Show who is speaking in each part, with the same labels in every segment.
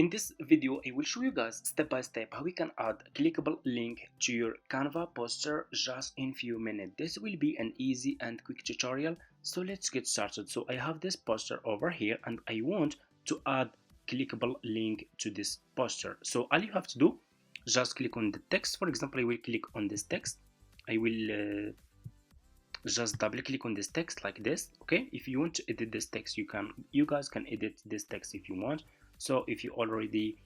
Speaker 1: In this video, I will show you guys step by step how we can add a clickable link to your Canva poster just in few minutes. This will be an easy and quick tutorial. So let's get started. So I have this poster over here and I want to add clickable link to this poster. So all you have to do, just click on the text. For example, I will click on this text. I will just double click on this text like this. Okay, if you want to edit this text, you guys can edit this text if you want. So if you already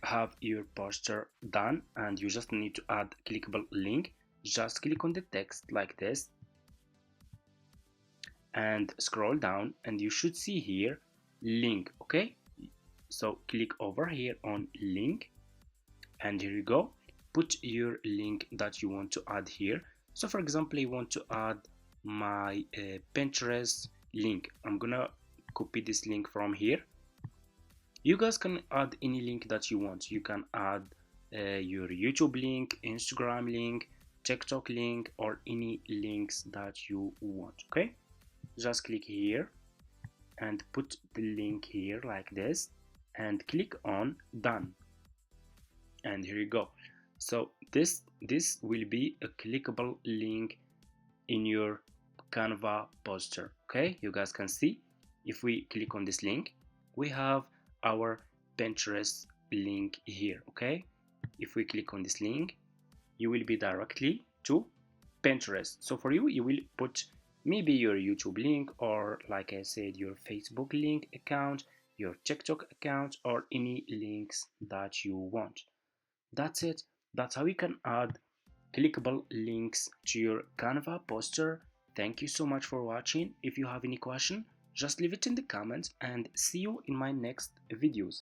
Speaker 1: have your poster done and you just need to add clickable link, just click on the text like this and scroll down and you should see here link. Okay, so click over here on link and here you go, put your link that you want to add here. So for example, I want to add my Pinterest link. I'm gonna copy this link from here. You guys can add any link that you want. You can add your YouTube link, Instagram link, TikTok link, or any links that you want. Okay, just click here and put the link here like this and click on done and here you go. So this will be a clickable link in your Canva poster. Okay, you guys can see if we click on this link, we have our Pinterest link here. Okay, if we click on this link, you will be directly to Pinterest. So for you, you will put maybe your YouTube link, or like I said, your Facebook link account, your TikTok account, or any links that you want. That's it. That's how you can add clickable links to your Canva poster. Thank you so much for watching. If you have any question, just leave it in the comments and see you in my next videos.